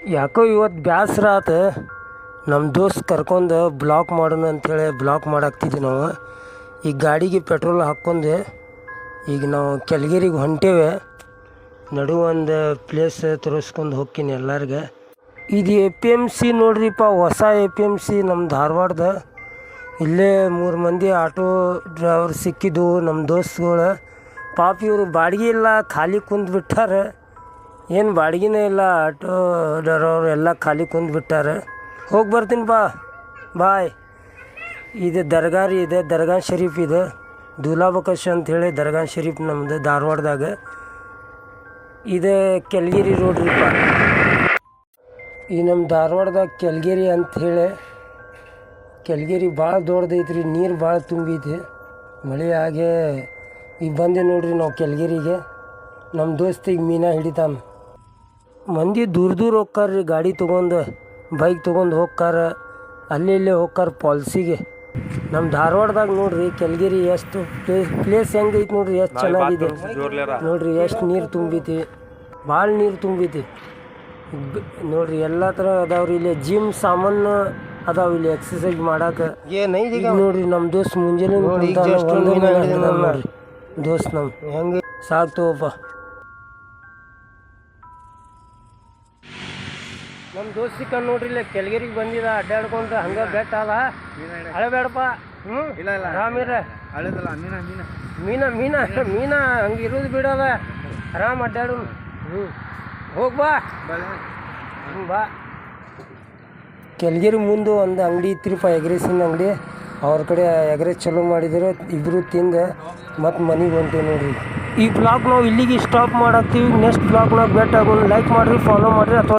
ಯಾಕೋ ಇವತ್ತು ಬ್ಯಾಸ್ರ ಆತು. ನಮ್ಮ ದೋಸ್ತ್ ಕರ್ಕೊಂಡು ಬ್ಲಾಕ್ ಮಾಡೋಣ ಅಂಥೇಳಿ ಬ್ಲಾಕ್ ಮಾಡಾಕ್ತಿದ್ವಿ ನಾವು. ಈಗ ಗಾಡಿಗೆ ಪೆಟ್ರೋಲ್ ಹಾಕ್ಕೊಂಡು ಈಗ ನಾವು ಕೆಲ್ಗೇರಿಗೆ ಹೊಂಟೇವೆ. ನಡು ಒಂದು ಪ್ಲೇಸ್ ತೋರಿಸ್ಕೊಂಡು ಹೋಗ್ತೀನಿ ಎಲ್ಲರಿಗೆ. ಇದು APMC ನೋಡ್ರಿಪ್ಪ, ಹೊಸ APMC ನಮ್ಮ ಧಾರವಾಡದ. ಇಲ್ಲೇ 3 ಮಂದಿ ಆಟೋ ಡ್ರೈವರ್ ಸಿಕ್ಕಿದ್ದು ನಮ್ಮ ದೋಸ್ತುಗಳು. ಪಾಪ ಇವರು ಬಾಡಿಗೆ ಇಲ್ಲ, ಖಾಲಿ ಕುಂತ್ಬಿಟ್ಟಾರೆ. ಏನು ಬಾಡಿಗೆನೇ ಇಲ್ಲ, ಆಟೋ ಡ್ರೈವರ್ ಎಲ್ಲ ಖಾಲಿ ಕುಂತ್ಬಿಟ್ಟಾರೆ. ಹೋಗಿ ಬರ್ತೀನಿ ಬಾಯ್. ಇದು ದರ್ಗಾ ರೀ, ಇದೆ ದರ್ಗಾ ಶರೀಫ್. ಇದು ದೂಲಾಬಕಶ್ ಅಂಥೇಳಿ ದರ್ಗಾ ಶರೀಫ್ ನಮ್ಮದು ಧಾರವಾಡದಾಗ. ಇದು ಕೆಲ್ಗೇರಿ ರೋಡ್ ರೀಪ್ಪ. ಈ ನಮ್ಮ ಧಾರವಾಡದಾಗ ಕೆಲ್ಗೇರಿ ಅಂಥೇಳಿ. ಕೆಲ್ಗೇರಿ ಭಾಳ ದೊಡ್ಡದೈತ್ರಿ, ನೀರು ಭಾಳ ತುಂಬೈತಿ. ಮಳೆ ಆಗೇ ಈಗ ಬಂದೆ ನೋಡ್ರಿ ನಾವು ಕೆಲ್ಗೇರಿಗೆ. ನಮ್ಮ ದೋಸ್ತಿಗೆ ಮೀನಾ ಹಿಡಿತಾನೆ. ಮಂದಿ ದೂರ ಹೋಗ್ತಾರ್ರಿ ಗಾಡಿ ತೊಗೊಂಡು, ಬೈಕ್ ತೊಗೊಂಡು ಹೋಗ್ತಾರ. ಅಲ್ಲಿ ಇಲ್ಲೇ ಹೋಗ್ತಾರ ಪಾಲ್ಸಿಗೆ. ನಮ್ಮ ಧಾರವಾಡದಾಗ ನೋಡ್ರಿ ಕೆಲ್ಗೇರಿ ಎಷ್ಟು ಪ್ಲೇಸ್ ಹೆಂಗೈತಿ ನೋಡ್ರಿ, ಎಷ್ಟು ಚೆನ್ನಾಗಿದೆ ನೋಡ್ರಿ. ಎಷ್ಟು ನೀರು ತುಂಬೈತಿ, ಭಾಳ ನೀರು ತುಂಬೈತಿ ನೋಡ್ರಿ. ಎಲ್ಲ ಥರ ಅದಾವ್ರಿ ಇಲ್ಲಿ. ಜಿಮ್ ಸಾಮಾನು ಅದಾವ ಇಲ್ಲಿ ಎಕ್ಸಸೈಸ್ ಮಾಡಕ್ಕೆ. ನೋಡ್ರಿ ನಮ್ಮ ದೋಸ್ತ್ ಮುಂಜಾನೆ ನೋಡ್ರಿ ದೋಸ್ತ್ ನಮ್ಮ ಹೆಂಗೆ ಸಾಕು ತಗೋಪ್ಪ. ನಮ್ಮ ದೋಸ್ತಿಕ ನೋಡ್ರಿ ಇಲ್ಲಿ ಕೆಲ್ಗೇರಿಗೆ ಬಂದಿದ ಅಡ್ಡಾಡ್ಕೊಂತ ಹಂಗೆ ಬೆಟ್ಟ ಅದ. ಅಳಬೇಡಪ್ಪ. ಆರಾಮಿರ ಮೀನಾ ಹಂಗೆ ಇರೋದು ಬಿಡೋದ. ಆರಾಮ್ ಅಡ್ಡಾಡು. ಹೋಗ್ಬಾ ಬಾ. ಕೆಲ್ಗೇರಿ ಮುಂದೆ ಒಂದು ಅಂಗಡಿ ಇತ್ತಿರಪ್ಪ, ಎಗ್ರೆಸಿನ ಅಂಗಡಿ. ಅವ್ರ ಕಡೆ ಎಗ್ರೆಸ್ ಚಲೋ ಮಾಡಿದ್ರು. ಇಬ್ಬರು ತಿಂದು ಮತ್ತು ಮನೆಗೆ ಹೊಂಟೇವೆ ನೋಡ್ರಿ. ಈ ಬ್ಲಾಗ್ ನಾವು ಇಲ್ಲಿಗೆ ಸ್ಟಾಪ್ ಮಾಡಾಕ್ತೀವಿ. ನೆಕ್ಸ್ಟ್ ಬ್ಲಾಗ್ನಾಗ ಭೇಟಿ ಆಗೋಣ. ಲೈಕ್ ಮಾಡಿರಿ, ಫಾಲೋ ಮಾಡಿರಿ ಅಥವಾ